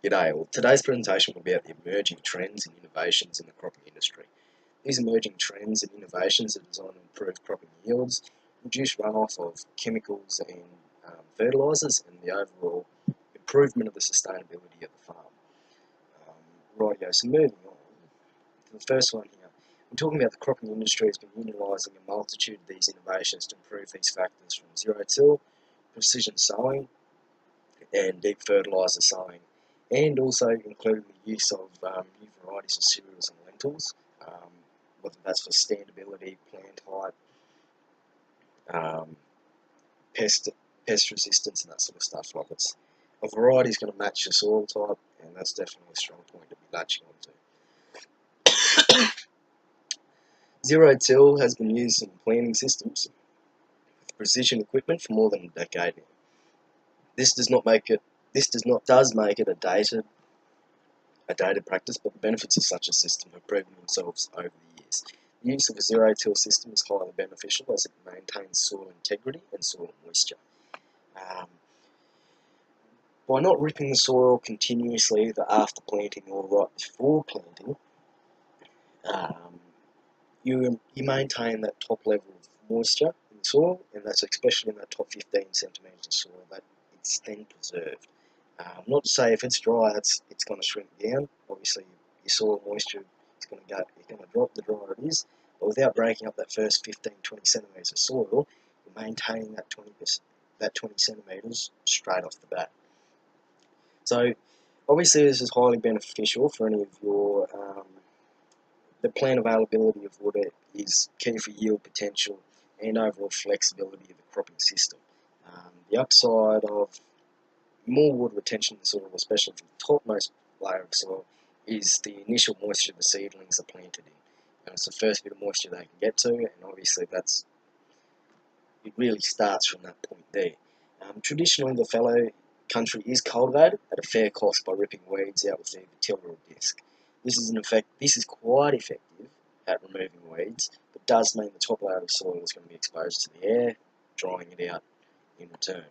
G'day, well, today's presentation will be about the emerging trends and innovations in the cropping industry. These emerging trends and innovations are designed to improve cropping yields, reduce runoff of chemicals and fertilisers, and the overall improvement of the sustainability of the farm. Rightio, so moving on to the first one here. We're talking about the cropping industry has been utilising a multitude of these innovations to improve these factors from zero-till, precision sowing, and deep fertiliser sowing, and also including the use of new varieties of cereals and lentils, whether that's for standability, plant height, pest resistance and that sort of stuff. Like a variety is going to match your soil type, and that's definitely a strong point to be latching onto. Zero-till has been used in planting systems with precision equipment for more than a decade now. This does make it a dated practice, but the benefits of such a system have proven themselves over the years. The use of a zero-till system is highly beneficial as it maintains soil integrity and soil moisture. By not ripping the soil continuously either after planting or right before planting, you maintain that top level of moisture in the soil, and that's especially in that top 15 centimetres of soil, that it's then preserved. Not to say if it's dry, it's going to shrink down. Obviously, your soil moisture is going to drop the drier it is, but without breaking up that first 15-20 centimetres of soil, you're maintaining that 20 centimetres straight off the bat. So, obviously, this is highly beneficial for any of your the plant availability of water is key for yield potential and overall flexibility of the cropping system. The upside of more water retention in the soil, especially from the topmost layer of soil, is the initial moisture the seedlings are planted in. And it's the first bit of moisture they can get to, and obviously it really starts from that point there. Traditionally, the fallow country is cultivated at a fair cost by ripping weeds out with either tiller or disc. This is quite effective at removing weeds, but does mean the top layer of soil is going to be exposed to the air, drying it out in return.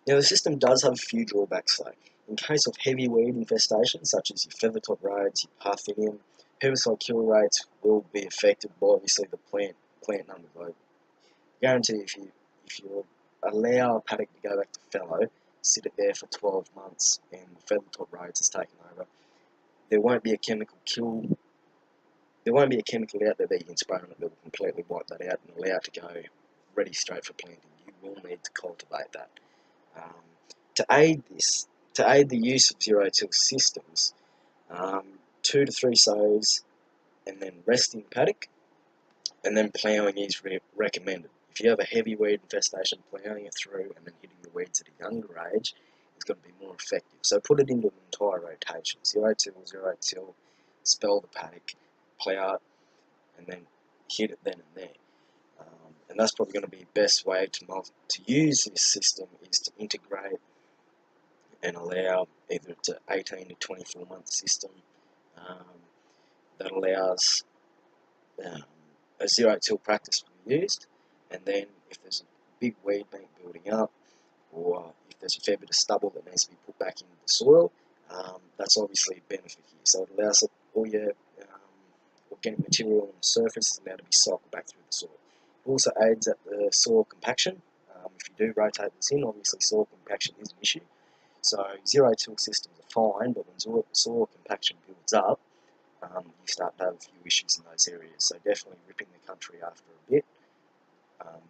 Now, the system does have a few drawbacks though. In case of heavy weed infestation, such as your feathertop rhodes, your Parthenium, herbicide kill rates will be affected by obviously the plant number though. Guarantee if you allow a paddock to go back to fallow, sit it there for 12 months and the feathertop rhodes is taken over, there won't be a chemical out there that you can spray on it that will completely wipe that out and allow it to go ready straight for planting. You will need to cultivate that. To aid the use of zero-till systems, 2 to 3 sows and then resting paddock, and then ploughing is recommended. If you have a heavy weed infestation, ploughing it through and then hitting the weeds at a younger age is going to be more effective. So put it into an entire rotation. Zero-till, spell the paddock, plough it, and then hit it then and there. And that's probably going to be the best way to use this system is to integrate and allow either it's an 18 to 24 month system that allows a zero-till practice to be used, and then if there's a big weed bank building up, or if there's a fair bit of stubble that needs to be put back into the soil, that's obviously a benefit here. So it allows all your organic material on the surface is allowed to be cycled back through the soil. It also aids at the soil compaction. If you do rotate this in, obviously soil compaction is an issue. So zero-till systems are fine, but when soil compaction builds up, you start to have a few issues in those areas. So definitely ripping the country after a bit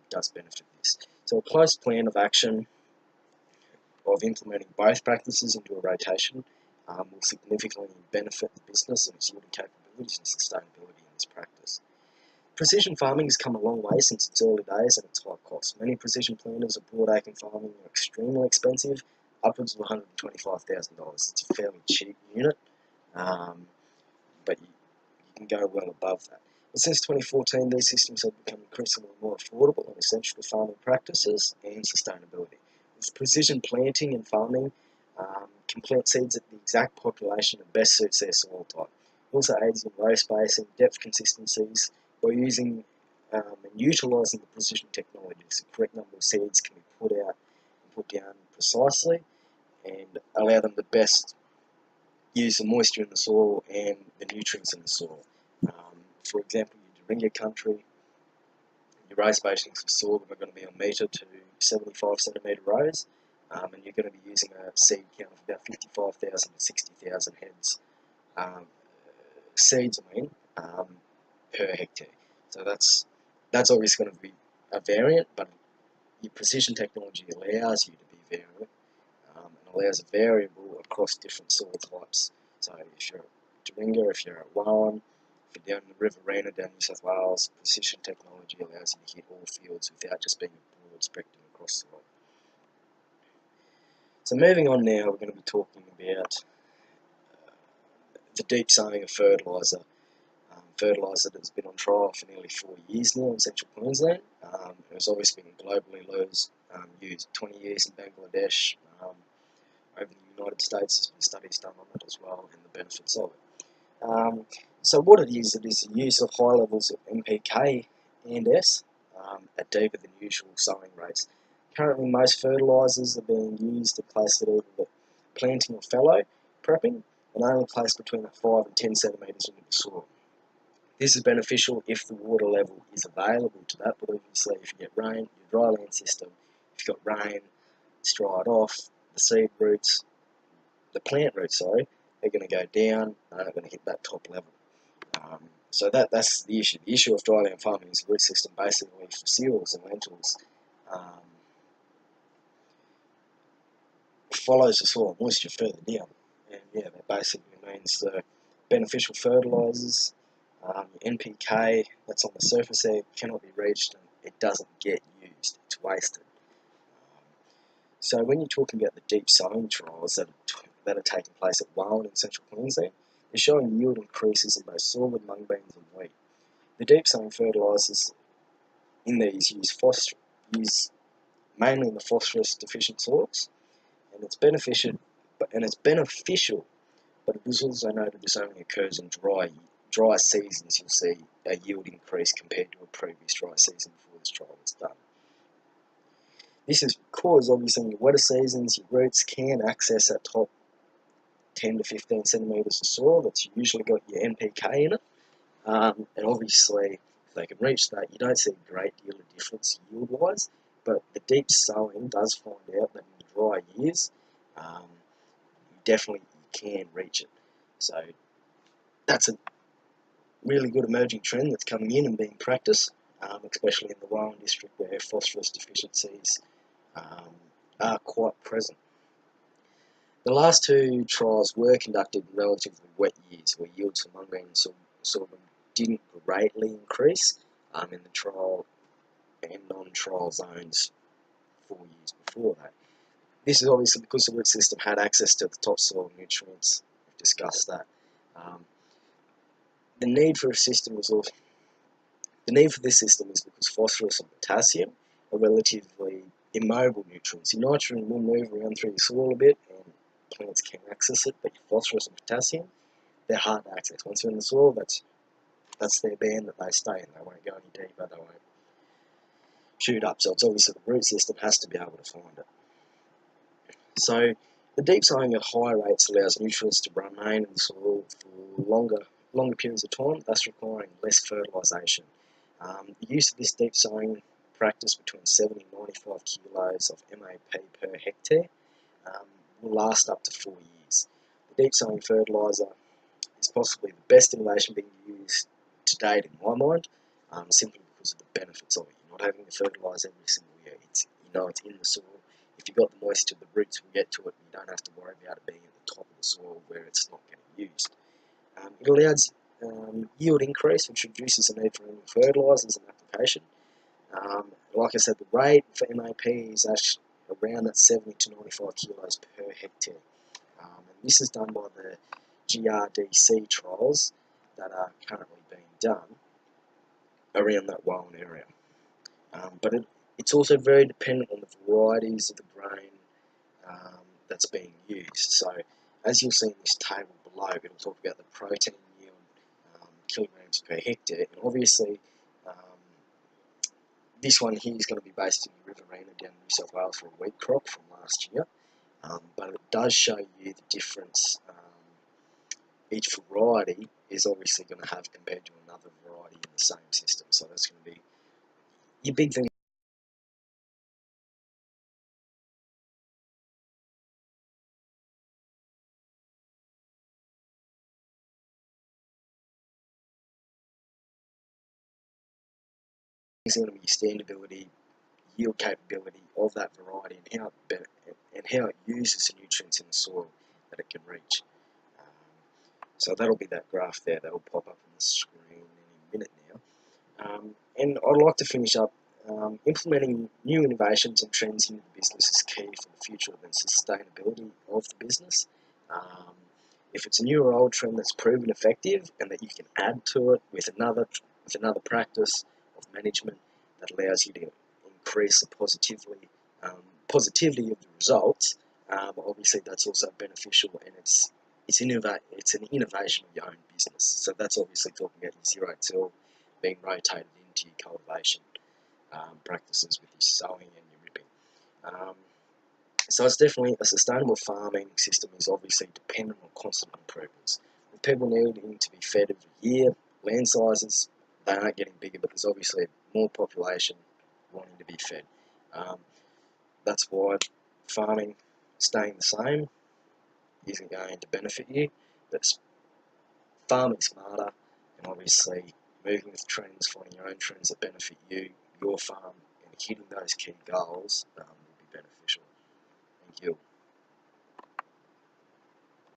does benefit this. So a close plan of action of implementing both practices into a rotation will significantly benefit the business and its yielding capabilities and sustainability in this practice. Precision farming has come a long way since its early days at its high cost. Many precision planters of broadacre farming are extremely expensive, upwards of $125,000. It's a fairly cheap unit, but you can go well above that. But since 2014, these systems have become increasingly more affordable and essential to farming practices and sustainability. With precision planting and farming, can plant seeds at the exact population that best suits their soil type. It also aids in row spacing, depth consistencies, by using and utilising the precision technologies. The correct number of seeds can be put out and put down precisely, and allow them to best use the moisture in the soil and the nutrients in the soil. For example, your Doringa country, your row spacings for sorghum are going to be on metre to 75 centimetre rows, and you're going to be using a seed count of about 55,000 to 60,000 heads seeds, per hectare. So that's obviously going to be a variant, but your precision technology allows you to be variant, and allows a variable across different soil types. So if you're at Doringa, if you're at Warren, if you're down in the Riverina, down New South Wales, precision technology allows you to hit all fields without just being a broad spectrum across the lot. So moving on now, we're going to be talking about the deep sowing of fertiliser. Fertiliser that's been on trial for nearly 4 years now in central Queensland. It was obviously been globally used 20 years in Bangladesh. Over the United States, there's been studies done on it as well, and the benefits of it. So what it is the use of high levels of NPK and S at deeper than usual sowing rates. Currently, most fertilisers are being used at places at either planting or fallow prepping, and only placed between 5 and 10 centimetres into the soil. This is beneficial if the water level is available to that, but obviously if you get rain, your dry land system, if you've got rain, it's dried off, the seed roots, the plant roots, sorry, they're going to go down, they're not going to hit that top level. So that's the issue. The issue of dry land farming is the root system basically for cereals and lentils follows the soil moisture further down. And yeah, that basically means the beneficial fertilisers, NPK that's on the surface there cannot be reached and it doesn't get used, it's wasted. So when you're talking about the deep sowing trials that are taking place at Warren in central Queensland, they're showing yield increases in both sorghum, mung beans and wheat. The deep sowing fertilisers in these use mainly in the phosphorus deficient soils, and it's beneficial, but it is also noted this only occurs in dry seasons. You'll see a yield increase compared to a previous dry season before this trial was done. This is because obviously in your wetter seasons your roots can access that top 10 to 15 centimetres of soil that's usually got your NPK in it, and obviously if they can reach that, you don't see a great deal of difference yield wise, but the deep sowing does find out that in the dry years you can reach it. So that's a really good emerging trend that's coming in and being practiced, especially in the Warren district where phosphorus deficiencies are quite present. The last two trials were conducted in relatively wet years where yields for mung bean and sorghum didn't greatly increase in the trial and non-trial zones 4 years before that. This is obviously because the root system had access to the topsoil nutrients. We've discussed that. The need for this system is because phosphorus and potassium are relatively immobile nutrients. Your nitrogen will move around through the soil a bit and plants can access it, but your phosphorus and potassium, they're hard to access. Once they're in the soil, that's their band that they stay in. They won't go any deeper, they won't shoot up. So it's obviously the root system has to be able to find it. So the deep sowing at high rates allows nutrients to remain in the soil for longer periods of time, thus requiring less fertilisation. The use of this deep sowing practice between 70 and 95 kilos of MAP per hectare will last up to 4 years. The deep sowing fertiliser is possibly the best innovation being used to date in my mind, simply because of the benefits of it. You're not having to fertilise every single year. It's in the soil. If you've got the moisture, the roots will get to it, and you don't have to worry about it being at the top of the soil where it's not getting used. It allows yield increase, which reduces the need for any fertilisers and application. Like I said, the rate for MAP is actually around that 70 to 95 kilos per hectare. And this is done by the GRDC trials that are currently being done around that Warren area. But it's also very dependent on the varieties of the grain that's being used. So as you'll see in this table below, it'll talk about the protein yield, kilograms per hectare, and obviously this one here is going to be based in the Riverina down in New South Wales for a wheat crop from last year. but it does show you the difference each variety is obviously going to have compared to another variety in the same system. So that's going to be your big thing. Is going to be standability, yield capability of that variety, and how it uses the nutrients in the soil that it can reach. So that'll be that graph there that'll pop up on the screen any minute now. And I'd like to finish up. Implementing new innovations and trends into the business is key for the future and sustainability of the business. Um, if it's a new or old trend that's proven effective and that you can add to it with another practice of management that allows you to increase the positivity of the results, obviously that's also beneficial, and it's an innovation of your own business. So that's obviously talking about your zero-till being rotated into your cultivation practices with your sowing and your ripping. Um, so it's definitely a sustainable farming system is obviously dependent on constant improvements. With people needing to be fed every year, land sizes, they aren't getting bigger, but there's obviously more population wanting to be fed. Um, that's why farming staying the same isn't going to benefit you, but farming smarter and obviously moving with trends, finding your own trends that benefit you, your farm, and hitting those key goals will be beneficial. Thank you.